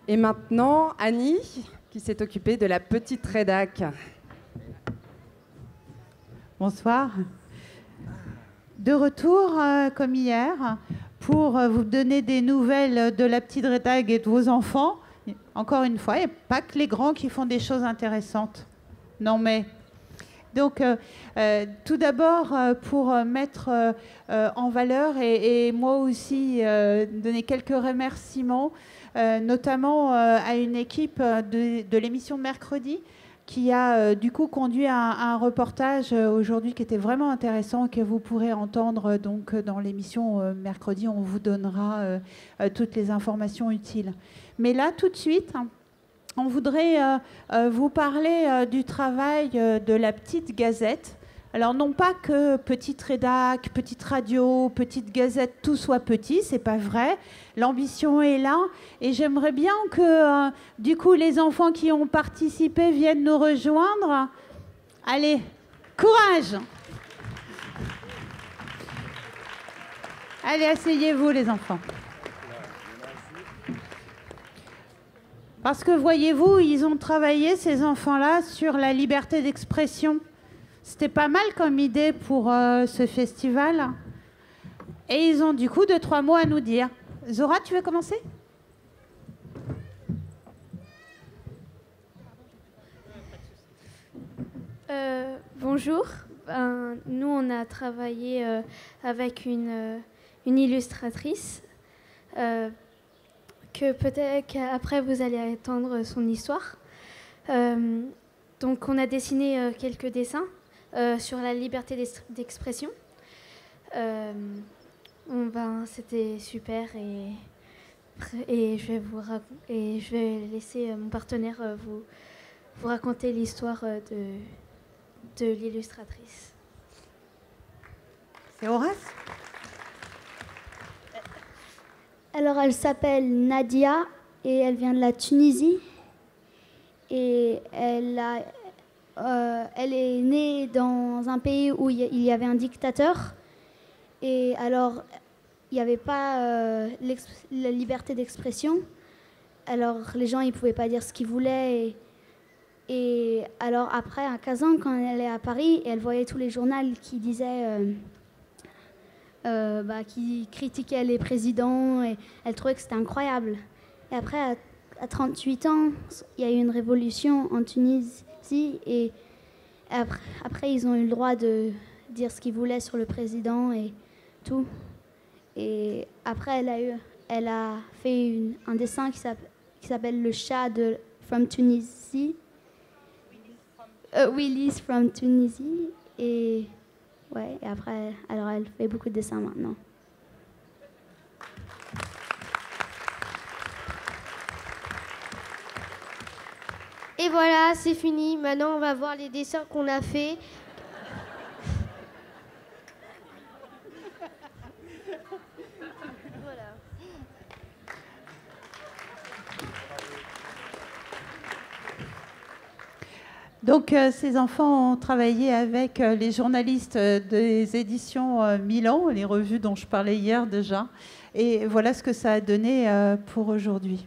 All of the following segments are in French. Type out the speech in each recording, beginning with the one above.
Et maintenant, Annie, qui s'est occupée de la petite rédac. Bonsoir. De retour, comme hier, pour vous donner des nouvelles de la petite rédac et de vos enfants. Encore une fois, il n'y a pas que les grands qui font des choses intéressantes. Non mais... Donc, tout d'abord, pour mettre en valeur et moi aussi donner quelques remerciements, notamment à une équipe de l'émission de mercredi qui a du coup conduit à un reportage aujourd'hui qui était vraiment intéressant, que vous pourrez entendre donc dans l'émission mercredi. On vous donnera toutes les informations utiles. Mais là, tout de suite... On voudrait vous parler du travail de la petite gazette. Alors non pas que petite rédac, petite radio, petite gazette, tout soit petit, c'est pas vrai. L'ambition est là et j'aimerais bien que du coup les enfants qui ont participé viennent nous rejoindre. Allez, courage! Allez, asseyez-vous les enfants. Parce que, voyez-vous, ils ont travaillé, ces enfants-là, sur la liberté d'expression. C'était pas mal comme idée pour ce festival. Et ils ont du coup 2-3 mots à nous dire. Zora, tu veux commencer ? Bonjour. Nous, on a travaillé avec une illustratrice. Que peut-être qu'après vous allez entendre son histoire. Donc on a dessiné quelques dessins sur la liberté d'expression. C'était super et je vais laisser mon partenaire vous raconter l'histoire de l'illustratrice. C'est Horace ? Alors, elle s'appelle Nadia et elle vient de la Tunisie. Et elle est née dans un pays où il y avait un dictateur. Et alors, il n'y avait pas la liberté d'expression. Alors, les gens, ils ne pouvaient pas dire ce qu'ils voulaient. Et alors, après, à 15 ans, quand elle est à Paris, elle voyait tous les journaux qui disaient... qui critiquait les présidents et elle trouvait que c'était incroyable. Et après, à 38 ans, il y a eu une révolution en Tunisie et après ils ont eu le droit de dire ce qu'ils voulaient sur le président et tout. Et après, elle a fait un dessin qui s'appelle Le chat from Tunisie. Willy's from Tunisie. Et... ouais, et après, alors elle fait beaucoup de dessins maintenant. Et voilà, c'est fini. Maintenant, on va voir les dessins qu'on a faits. Voilà. Donc, ces enfants ont travaillé avec les journalistes des éditions Milan, les revues dont je parlais hier déjà. Et voilà ce que ça a donné pour aujourd'hui.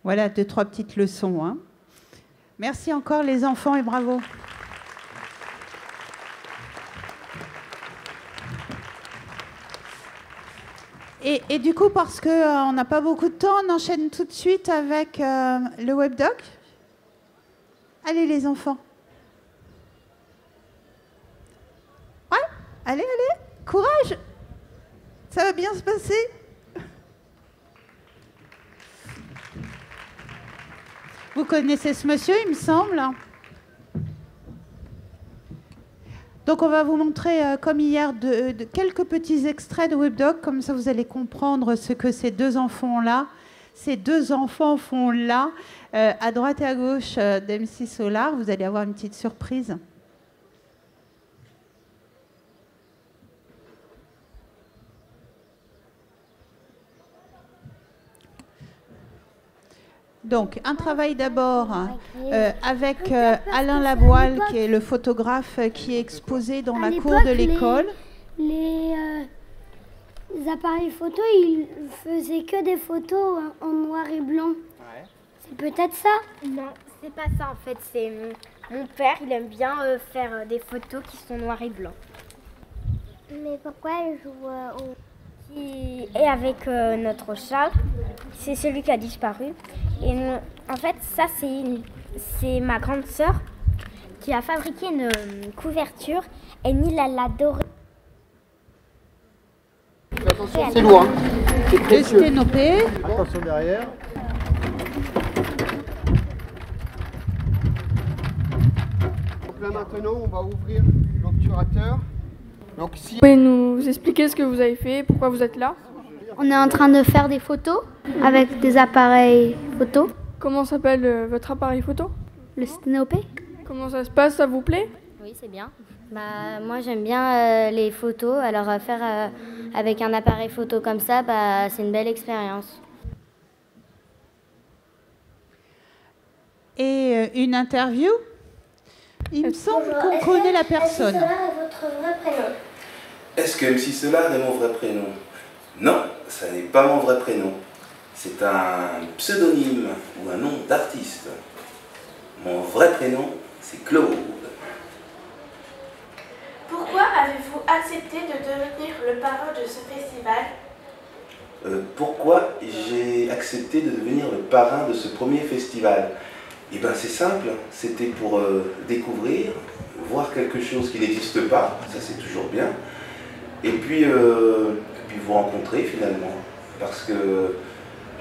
Voilà, 2-3 petites leçons. Hein. Merci encore les enfants et bravo. Et du coup, parce qu'on n'a pas beaucoup de temps, on enchaîne tout de suite avec le webdoc. Allez les enfants. Ouais, allez, courage. Ça va bien se passer. Vous connaissez ce monsieur, il me semble. Donc on va vous montrer, comme hier, de quelques petits extraits de webdoc, comme ça vous allez comprendre ce que ces deux enfants font là, à droite et à gauche d'MC Solar. Vous allez avoir une petite surprise. Donc, un travail d'abord avec Alain Laboile, qui est le photographe qui est exposé dans la cour de l'école. Les appareils photo, ils faisaient que des photos en noir et blanc. Ouais. C'est peut-être ça? Non, c'est pas ça en fait. C'est mon père, il aime bien faire des photos qui sont noir et blanc. Mais pourquoi il joue Et avec notre chat, c'est celui qui a disparu. Et en fait, ça, c'est ma grande sœur qui a fabriqué une couverture. Et Nil, elle l'adore. Attention, c'est lourd. Hein. C'est précieux. Attention derrière. Donc là maintenant, on va ouvrir l'obturateur. Donc, si... Vous pouvez nous expliquer ce que vous avez fait, pourquoi vous êtes là? On est en train de faire des photos avec des appareils photo. Comment s'appelle votre appareil photo? Le Sténopé. Comment ça se passe, ça vous plaît? Oui, c'est bien. Moi, j'aime bien les photos. Alors, faire avec un appareil photo comme ça, c'est une belle expérience. Et une interview? Il me semble qu'on connaît la personne. MC Solar est votre vrai prénom? Est-ce que MC Solar est mon vrai prénom? Non, ça n'est pas mon vrai prénom. C'est un pseudonyme ou un nom d'artiste. Mon vrai prénom, c'est Claude. Pourquoi avez-vous accepté de devenir le parrain de ce festival? Pourquoi j'ai accepté de devenir le parrain de ce premier festival? Eh bien c'est simple, c'était pour découvrir, voir quelque chose qui n'existe pas, ça c'est toujours bien, et puis vous rencontrer finalement, parce que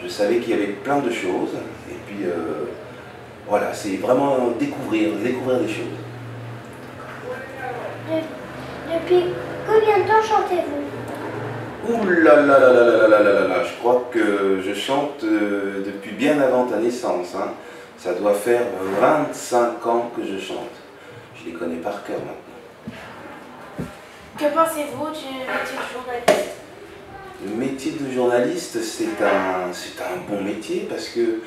je savais qu'il y avait plein de choses, et puis voilà, c'est vraiment découvrir des choses. Depuis combien de temps chantez-vous? Ouh là là là là là là là là, je crois que je chante depuis bien avant ta naissance, hein. Ça doit faire 25 ans que je chante. Je les connais par cœur maintenant. Que pensez-vous du métier de journaliste? Le métier de journaliste, c'est un bon métier parce que,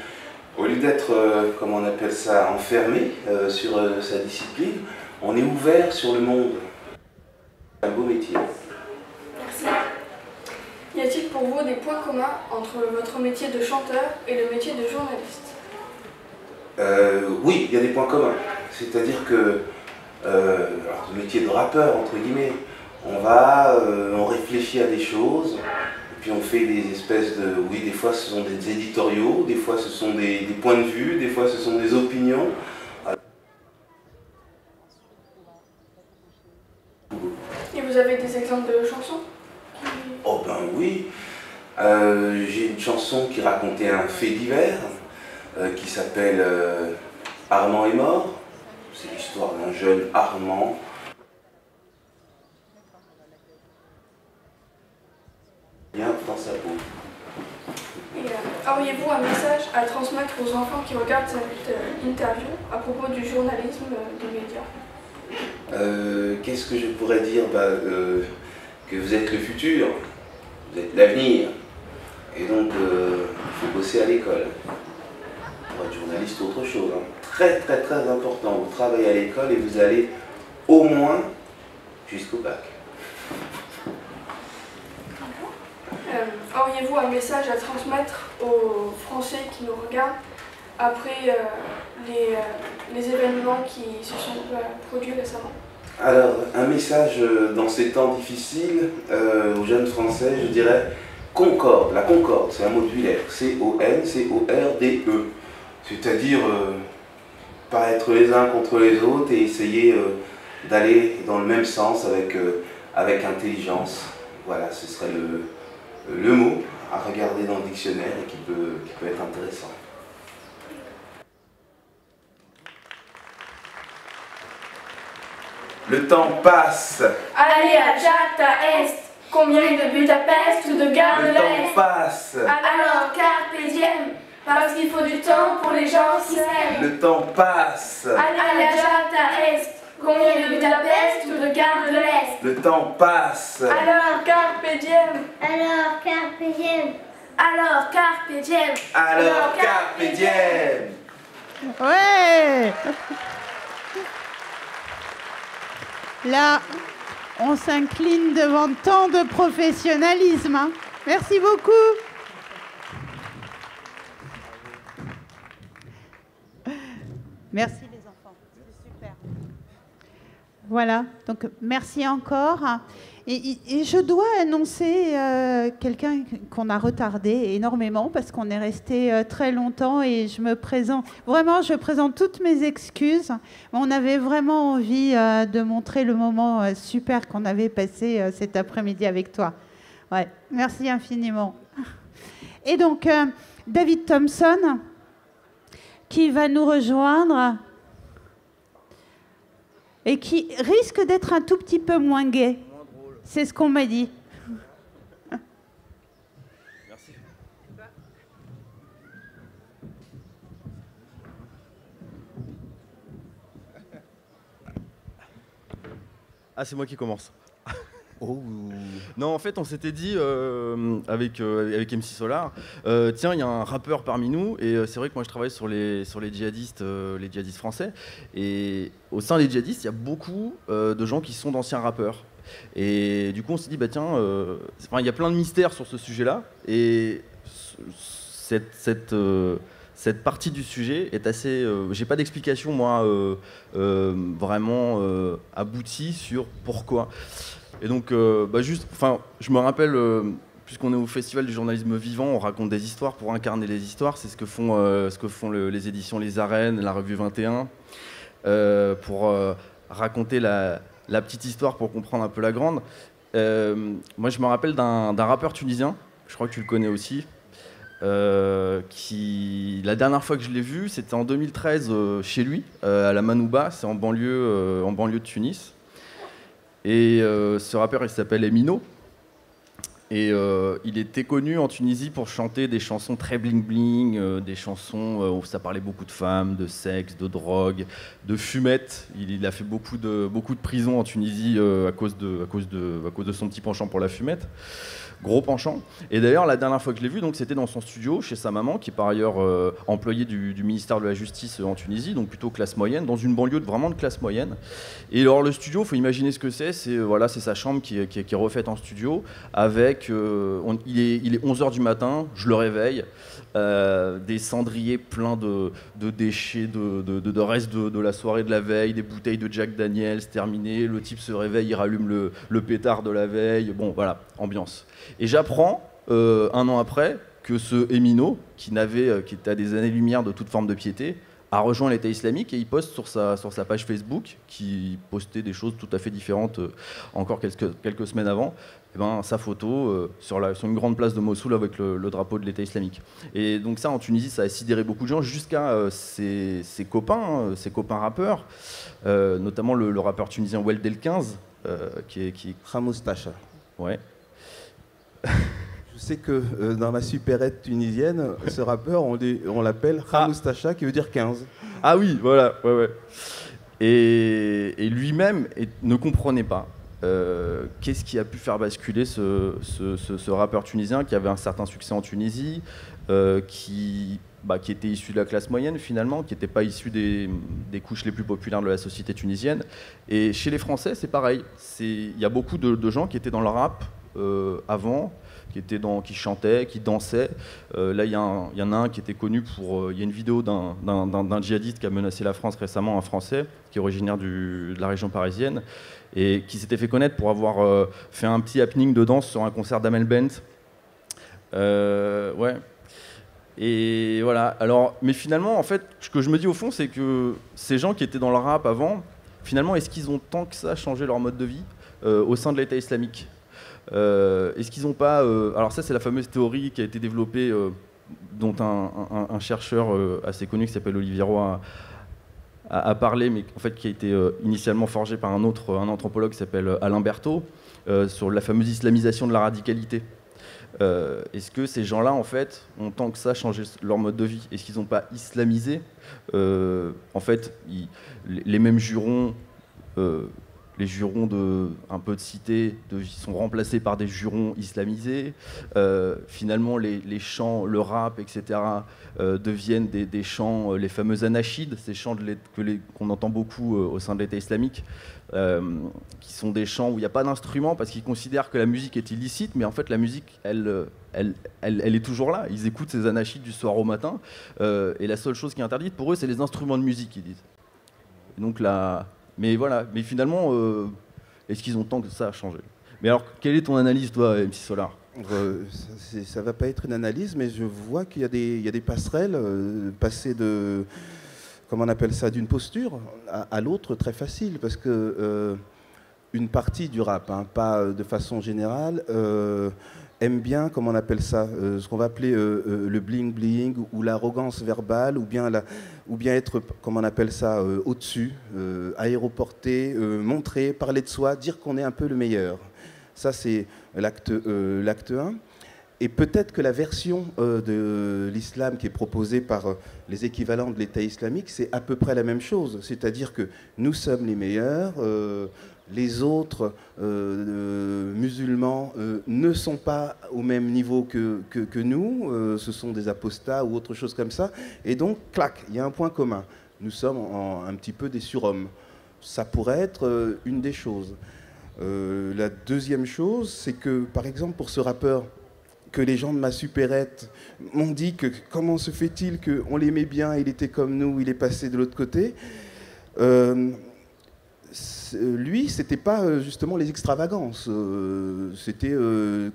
au lieu d'être, comment on appelle ça, enfermé sur sa discipline, on est ouvert sur le monde. C'est un beau métier. Merci. Y a-t-il pour vous des points communs entre votre métier de chanteur et le métier de journaliste? Oui, il y a des points communs. C'est-à-dire que alors, le métier de rappeur, entre guillemets, on réfléchit à des choses, et puis on fait des espèces de... Oui, des fois ce sont des éditoriaux, des fois ce sont des points de vue, des fois ce sont des opinions. Et vous avez des exemples de chansons? Oh ben oui, j'ai une chanson qui racontait un fait divers, qui s'appelle Armand est mort. C'est l'histoire d'un jeune Armand. Bien dans sa peau. Et auriez-vous un message à transmettre aux enfants qui regardent cette interview à propos du journalisme des médias? Qu'est-ce que je pourrais dire? Que vous êtes le futur, vous êtes l'avenir. Et donc, il faut bosser à l'école. Pour être journaliste, c'est autre chose. Hein. Très, très, très important. Vous travaillez à l'école et vous allez au moins jusqu'au bac. Auriez-vous un message à transmettre aux Français qui nous regardent après les événements qui se sont produits récemment? Alors, un message dans ces temps difficiles aux jeunes Français, je dirais, Concorde, la concorde, c'est un modulaire, C-O-N-C-O-R-D-E. C'est-à-dire pas être les uns contre les autres et essayer d'aller dans le même sens avec intelligence. Voilà, ce serait le mot à regarder dans le dictionnaire et qui peut être intéressant. Le temps passe. Allez à Jacta Est. Combien de Budapest ou de Gare de l'Est? Le temps passe. Alors carpe diem, parce qu'il faut du temps pour les gens qui s'aiment. Le temps passe. Allez à Jacta Est. Combien de Budapest ou de Gare de l'Est? Le temps passe. Alors carpe diem. Alors, carpe diem. Alors carpe diem. Alors carpe diem. Ouais. Là, on s'incline devant tant de professionnalisme. Hein. Merci beaucoup. Merci les enfants, c'est super. Voilà, donc merci encore. Et je dois annoncer quelqu'un qu'on a retardé énormément parce qu'on est resté très longtemps et je présente toutes mes excuses. On avait vraiment envie de montrer le moment super qu'on avait passé cet après-midi avec toi. Ouais, merci infiniment. Et donc, David Thompson, qui va nous rejoindre et qui risque d'être un tout petit peu moins gai. C'est ce qu'on m'a dit. Merci. Ah, c'est moi qui commence. Oh. Non, en fait, on s'était dit avec MC Solar, tiens, il y a un rappeur parmi nous, et c'est vrai que moi je travaille sur les djihadistes français, et au sein des djihadistes, il y a beaucoup de gens qui sont d'anciens rappeurs. Et du coup, on s'est dit, bah tiens, il y a plein de mystères sur ce sujet-là, et cette partie du sujet est assez... j'ai pas d'explication, moi, vraiment aboutie sur pourquoi. Et donc, je me rappelle, puisqu'on est au Festival du journalisme vivant, on raconte des histoires pour incarner les histoires. C'est ce que font les éditions Les Arènes, la Revue 21, pour raconter la petite histoire pour comprendre un peu la grande. Moi, je me rappelle d'un rappeur tunisien, je crois que tu le connais aussi, qui, la dernière fois que je l'ai vu, c'était en 2013 chez lui, à la Manouba, c'est en banlieue de Tunis. Et ce rappeur, il s'appelle Emino. Et il était connu en Tunisie pour chanter des chansons très bling-bling, des chansons où ça parlait beaucoup de femmes, de sexe, de drogue, de fumette. Il a fait beaucoup de prison en Tunisie à cause de son petit penchant pour la fumette. Gros penchant. Et d'ailleurs, la dernière fois que je l'ai vu, c'était dans son studio, chez sa maman, qui est par ailleurs employée du ministère de la Justice en Tunisie, donc plutôt classe moyenne, dans une banlieue vraiment de classe moyenne. Et alors, le studio, il faut imaginer ce que c'est. C'est sa chambre qui est refaite en studio, avec... il est 11h du matin, je le réveille, des cendriers pleins de déchets, de restes de la soirée de la veille, des bouteilles de Jack Daniels terminées, le type se réveille, il rallume le pétard de la veille, bon voilà, ambiance. Et j'apprends, un an après, que ce Emino, qui était à des années-lumière de toute forme de piété, a rejoint l'État islamique et il poste sur sa page Facebook, qui postait des choses tout à fait différentes encore quelques semaines avant, sa photo sur une grande place de Mossoul avec le drapeau de l'État islamique. Et donc ça, en Tunisie, ça a sidéré beaucoup de gens, jusqu'à ses copains rappeurs, notamment le rappeur tunisien Weldel 15, qui est... Khamous Tacha. Ouais. Je sais que dans la supérette tunisienne, ce rappeur, on l'appelle Khamous Tacha, qui veut dire 15. Ah oui, voilà, ouais. Et lui-même ne comprenait pas qu'est-ce qui a pu faire basculer ce rappeur tunisien qui avait un certain succès en Tunisie, qui était issu de la classe moyenne finalement, qui n'était pas issu des couches les plus populaires de la société tunisienne. Et chez les Français, c'est pareil. Il y a beaucoup de gens qui étaient dans le rap avant, qui chantaient, qui dansaient. Là, il y en a un qui était connu pour... Il y a une vidéo d'un djihadiste qui a menacé la France récemment, un Français, qui est originaire de la région parisienne, et qui s'était fait connaître pour avoir fait un petit happening de danse sur un concert d'Amel Bent. Ouais. Et voilà. Alors, mais finalement, en fait, ce que je me dis au fond, c'est que ces gens qui étaient dans le rap avant, finalement, est-ce qu'ils ont tant que ça changé leur mode de vie au sein de l'État islamique? Est-ce qu'ils n'ont pas... alors ça, c'est la fameuse théorie qui a été développée, dont un chercheur assez connu qui s'appelle Olivier Roy a parlé, mais en fait qui a été initialement forgé par un anthropologue qui s'appelle Alain Berthaud, sur la fameuse islamisation de la radicalité. Est-ce que ces gens-là, en fait, ont tant que ça changé leur mode de vie? Est-ce qu'ils n'ont pas islamisé? En fait, les mêmes jurons, les jurons un peu de cité, sont remplacés par des jurons islamisés. Finalement, les chants, le rap, etc., deviennent des chants, les fameux anachides, ces chants qu'on entend beaucoup au sein de l'État islamique, qui sont des chants où il n'y a pas d'instrument parce qu'ils considèrent que la musique est illicite, mais en fait la musique, elle est toujours là. Ils écoutent ces anachides du soir au matin, et la seule chose qui est interdite pour eux, c'est les instruments de musique, ils disent. Et donc là, mais voilà. Mais finalement, est-ce qu'ils ont tant que ça à changer? Mais alors, quelle est ton analyse, toi, MC Solar? Ça va pas être une analyse, mais je vois qu'il y a des passerelles, passer de, comment on appelle ça, d'une posture à l'autre très facile, parce que une partie du rap, hein, pas de façon générale, aime bien, comment on appelle ça, ce qu'on va appeler le bling-bling ou l'arrogance verbale, ou bien être, comment on appelle ça, au-dessus, aéroporter, montrer, parler de soi, dire qu'on est un peu le meilleur. Ça, c'est l'acte 1. Et peut-être que la version de l'islam qui est proposée par les équivalents de l'État islamique, c'est à peu près la même chose. C'est-à-dire que nous sommes les meilleurs, les autres musulmans ne sont pas au même niveau que nous, ce sont des apostats ou autre chose comme ça. Et donc, clac, il y a un point commun. Nous sommes un petit peu des surhommes. Ça pourrait être une des choses. La deuxième chose, c'est que, par exemple, pour ce rappeur, que les gens de ma supérette m'ont dit que comment se fait-il qu'on l'aimait bien, il était comme nous, il est passé de l'autre côté. Lui, c'était pas justement les extravagances. C'était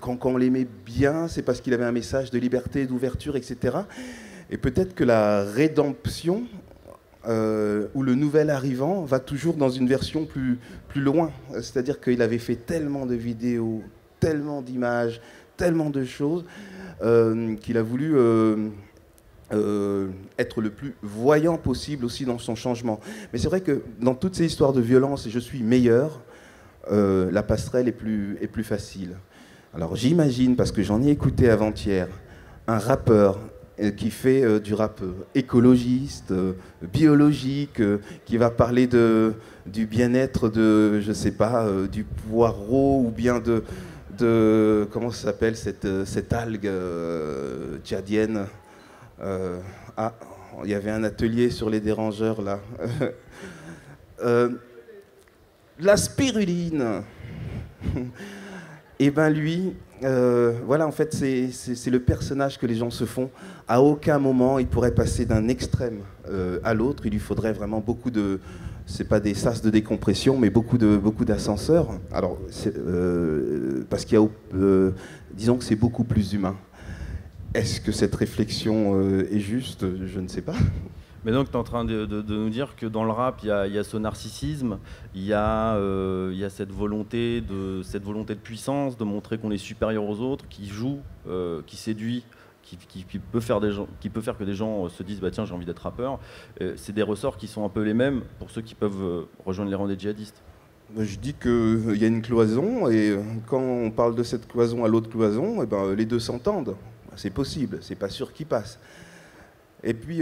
quand on l'aimait bien, c'est parce qu'il avait un message de liberté, d'ouverture, etc. Et peut-être que la rédemption ou le nouvel arrivant va toujours dans une version plus loin. C'est-à-dire qu'il avait fait tellement de vidéos, tellement d'images, tellement de choses qu'il a voulu être le plus voyant possible aussi dans son changement. Mais c'est vrai que dans toutes ces histoires de violence, et je suis meilleur, la passerelle est plus facile. Alors j'imagine, parce que j'en ai écouté avant-hier, un rappeur qui fait du rap écologiste, biologique, qui va parler du bien-être de, je sais pas, du poireau, ou bien de comment ça s'appelle cette algue tchadienne. Il y avait un atelier sur les dérangeurs là. La spiruline. Et ben lui, voilà, en fait, c'est le personnage que les gens se font. À aucun moment, il pourrait passer d'un extrême à l'autre. Il lui faudrait vraiment beaucoup de... C'est pas des sas de décompression, mais beaucoup d'ascenseurs. Alors, parce qu'il y a, disons que c'est beaucoup plus humain. Est-ce que cette réflexion est juste? Je ne sais pas. Mais donc, tu es en train de nous dire que dans le rap, il y a ce narcissisme, il y a cette volonté de puissance, de montrer qu'on est supérieur aux autres, qui joue, qui séduit, qui peut faire que des gens se disent bah tiens, j'ai envie d'être rappeur. C'est des ressorts qui sont un peu les mêmes pour ceux qui peuvent rejoindre les rangs des djihadistes. Je dis qu'il y a une cloison, et quand on parle de cette cloison à l'autre cloison, eh ben, les deux s'entendent. C'est possible, c'est pas sûr qu'ils passent. Et puis,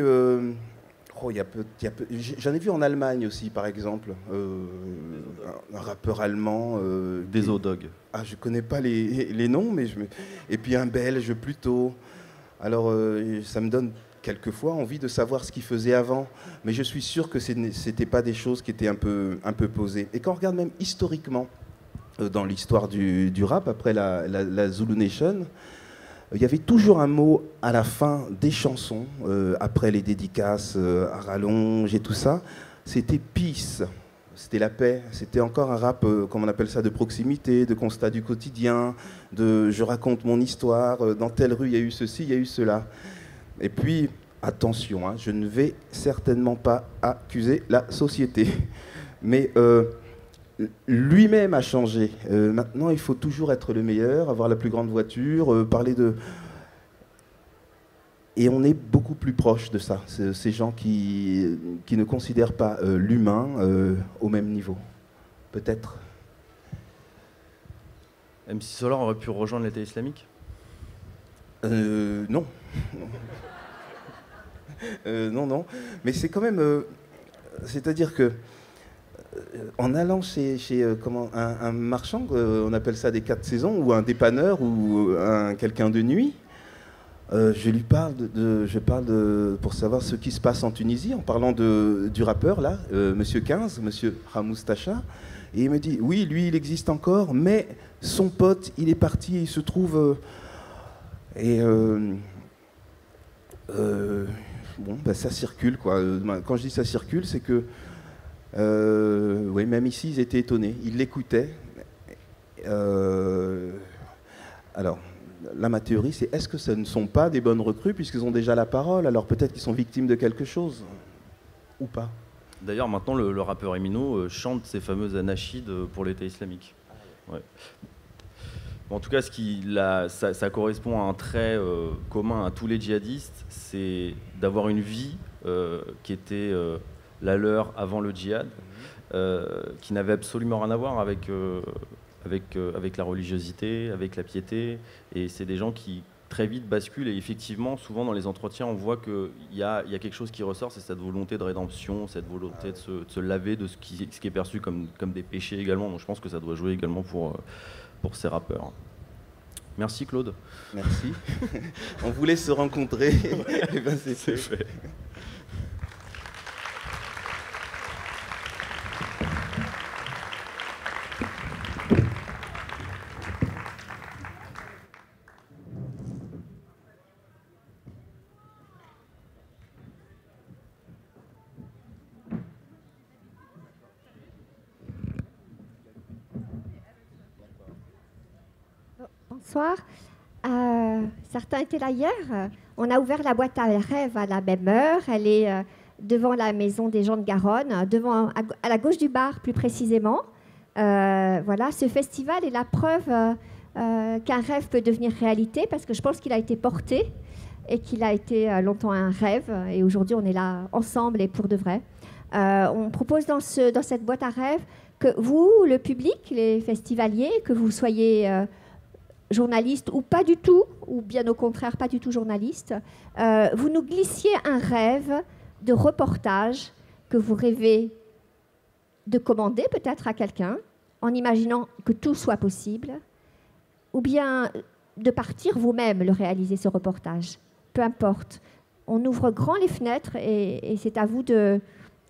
j'en ai vu en Allemagne aussi, par exemple, un rappeur allemand. Des O-Dog. Ah, je connais pas les noms, mais et puis un Belge plutôt. Alors, ça me donne quelquefois envie de savoir ce qu'il faisait avant, mais je suis sûr que c'était pas des choses qui étaient un peu posées. Et quand on regarde même historiquement, dans l'histoire du rap, après la Zulu Nation, il y avait toujours un mot à la fin des chansons, après les dédicaces à rallonge et tout ça, c'était peace. c'était la paix. C'était encore un rap, comme on appelle ça, de proximité, de constat du quotidien, de je raconte mon histoire, dans telle rue il y a eu ceci, il y a eu cela. Et puis, attention, hein, je ne vais certainement pas accuser la société, mais lui-même a changé. Maintenant, il faut toujours être le meilleur, avoir la plus grande voiture, parler de... Et on est beaucoup plus proche de ça, ces gens qui ne considèrent pas l'humain au même niveau. Peut-être. MC Solar aurait pu rejoindre l'État islamique ? Non. Non. Mais c'est quand même... c'est-à-dire que en allant chez un marchand, on appelle ça des 4 saisons, ou un dépanneur, ou quelqu'un de nuit, je lui parle pour savoir ce qui se passe en Tunisie, en parlant du rappeur, là, Monsieur 15, Monsieur Ramous Tacha, et il me dit, oui, lui, il existe encore, mais son pote, il est parti, et il se trouve... bon, bah, ça circule, quoi. Quand je dis ça circule, c'est que... oui, même ici, ils étaient étonnés. Ils l'écoutaient. Alors, là, ma théorie, c'est est-ce que ce ne sont pas des bonnes recrues puisqu'ils ont déjà la parole? Alors peut-être qu'ils sont victimes de quelque chose. Ou pas. D'ailleurs, maintenant, le rappeur Emino chante ses fameuses anachides pour l'État islamique. Ouais. Bon, en tout cas, ça correspond à un trait commun à tous les djihadistes, c'est d'avoir une vie qui était... la leur avant le djihad, qui n'avait absolument rien à voir avec la religiosité, avec la piété. Et c'est des gens qui très vite basculent. Et effectivement, souvent dans les entretiens, on voit qu'il y a quelque chose qui ressort, c'est cette volonté de rédemption, cette volonté de se laver de ce qui est perçu comme des péchés également. Donc je pense que ça doit jouer également pour ces rappeurs. Merci Claude. Merci. On voulait se rencontrer. Et ben c'est fait. Bonsoir. Certains étaient là hier. On a ouvert la boîte à rêves à la même heure. Elle est devant la maison des gens de Garonne, à la gauche du bar plus précisément. Voilà, ce festival est la preuve qu'un rêve peut devenir réalité, parce que je pense qu'il a été porté et qu'il a été longtemps un rêve. Et aujourd'hui, on est là ensemble et pour de vrai. On propose dans cette boîte à rêves que vous, le public, les festivaliers, que vous soyez... journaliste ou pas du tout, ou bien au contraire pas du tout journaliste, vous nous glissiez un rêve de reportage que vous rêvez de commander peut-être à quelqu'un, en imaginant que tout soit possible, ou bien de partir vous-même le réaliser, ce reportage. Peu importe. On ouvre grand les fenêtres et c'est à vous de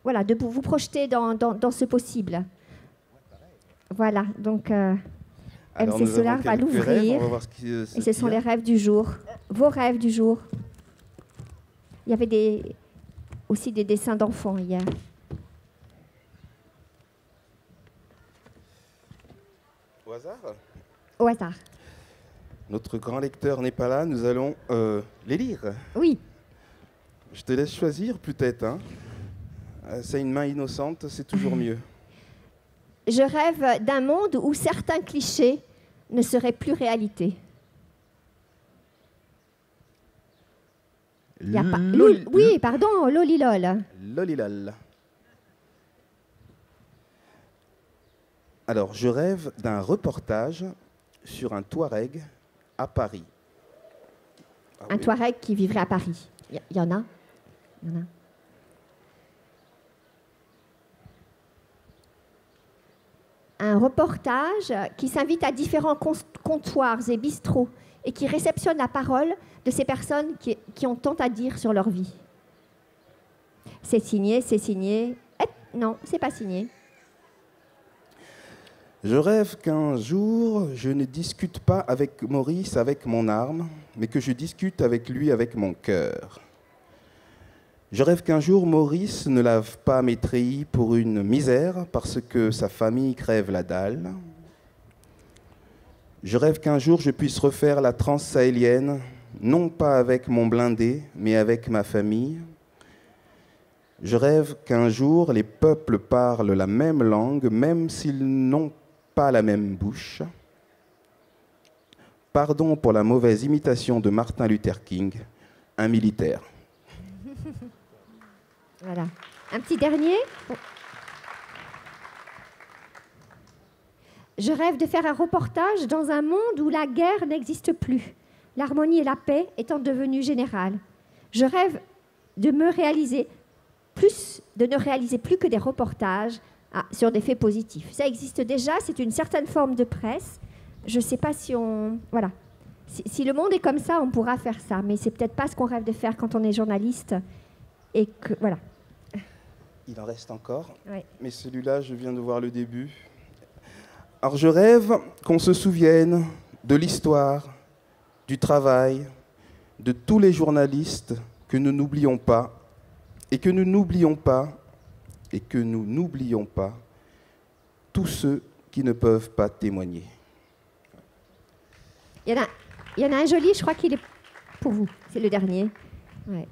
vous projeter dans ce possible. Voilà, donc... Alors, MC Solar va l'ouvrir, et ce sont les rêves du jour, vos rêves du jour. Il y avait aussi des dessins d'enfants hier. Au hasard ? Au hasard. Notre grand lecteur n'est pas là, nous allons les lire. Oui. Je te laisse choisir peut-être. Hein. C'est une main innocente, c'est toujours mieux. Je rêve d'un monde où certains clichés ne seraient plus réalité. Oui, pardon, Lolilol. Lolilol. Alors, je rêve d'un reportage sur un Touareg à Paris. Un Touareg qui vivrait à Paris. Il y en a. Un reportage qui s'invite à différents comptoirs et bistrots et qui réceptionne la parole de ces personnes qui ont tant à dire sur leur vie. C'est signé. Non, c'est pas signé. Je rêve qu'un jour, je ne discute pas avec Maurice avec mon arme, mais que je discute avec lui avec mon cœur. Je rêve qu'un jour Maurice ne lave pas mes treillis pour une misère parce que sa famille crève la dalle. Je rêve qu'un jour je puisse refaire la transsahélienne, non pas avec mon blindé, mais avec ma famille. Je rêve qu'un jour les peuples parlent la même langue, même s'ils n'ont pas la même bouche. Pardon pour la mauvaise imitation de Martin Luther King, un militaire. Voilà. Un petit dernier. Je rêve de faire un reportage dans un monde où la guerre n'existe plus, l'harmonie et la paix étant devenues générales. Je rêve de ne réaliser plus que des reportages sur des faits positifs. Ça existe déjà, c'est une certaine forme de presse. Je ne sais pas si on... Voilà. Si le monde est comme ça, on pourra faire ça, mais c'est peut-être pas ce qu'on rêve de faire quand on est journaliste. Et que... Voilà. Il en reste encore, oui. Mais celui-là, je viens de voir le début. Alors je rêve qu'on se souvienne de l'histoire, du travail, de tous les journalistes que nous n'oublions pas, et que nous n'oublions pas, et que nous n'oublions pas tous ceux qui ne peuvent pas témoigner. Il y en a un joli, je crois qu'il est pour vous. C'est le dernier. Ouais.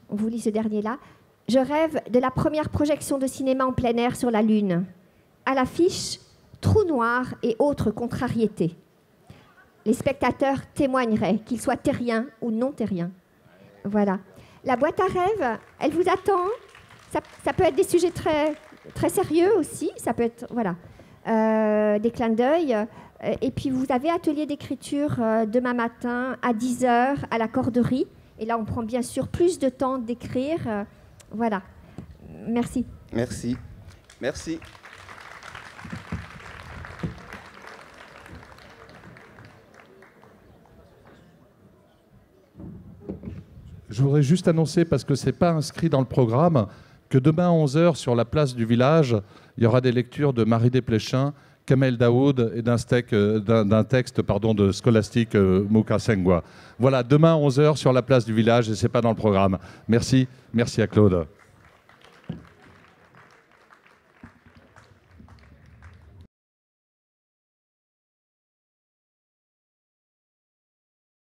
On vous lit ce dernier-là. Je rêve de la première projection de cinéma en plein air sur la Lune. À l'affiche, trou noir et autres contrariétés. Les spectateurs témoigneraient, qu'ils soient terriens ou non terriens. Voilà. La boîte à rêves, elle vous attend. Ça peut être des sujets très, très sérieux aussi. Ça peut être des clins d'œil. Et puis vous avez atelier d'écriture demain matin à 10h à la Corderie. Et là, on prend bien sûr plus de temps d'écrire. Voilà. Merci. Merci. Merci. Je voudrais juste annoncer, parce que ce n'est pas inscrit dans le programme, que demain à 11h, sur la place du village, il y aura des lectures de Marie Desplechin, Kamel Daoud et d'un texte de Scholastique Mukasengwa. Voilà, demain à 11h sur la place du village, et ce n'est pas dans le programme. Merci, merci à Claude.